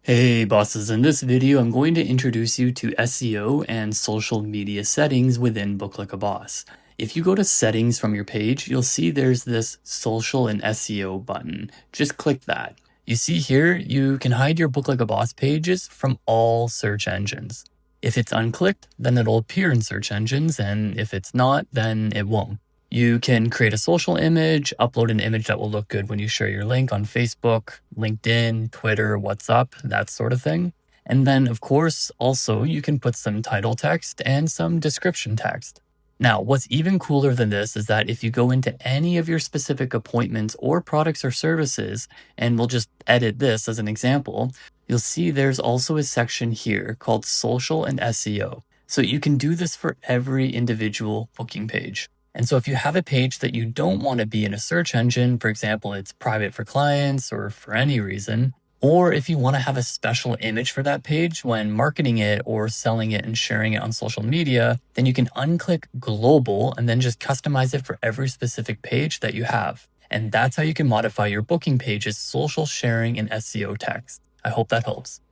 Hey bosses, in this video I'm going to introduce you to SEO and social media settings within Book Like a Boss. If you go to settings from your page, you'll see there's this social and SEO button. Just click that. You see here, you can hide your Book Like a Boss pages from all search engines. If it's unclicked, then it'll appear in search engines, and if it's not, then it won't. You can create a social image, upload an image that will look good when you share your link on Facebook, LinkedIn, Twitter, WhatsApp, that sort of thing. And then, of course, also you can put some title text and some description text. Now, what's even cooler than this is that if you go into any of your specific appointments or products or services, and we'll just edit this as an example, you'll see there's also a section here called Social and SEO. So you can do this for every individual booking page. And so if you have a page that you don't want to be in a search engine, for example, it's private for clients or for any reason, or if you want to have a special image for that page when marketing it or selling it and sharing it on social media, then you can unclick global and then just customize it for every specific page that you have. And that's how you can modify your booking page's social sharing and SEO text. I hope that helps.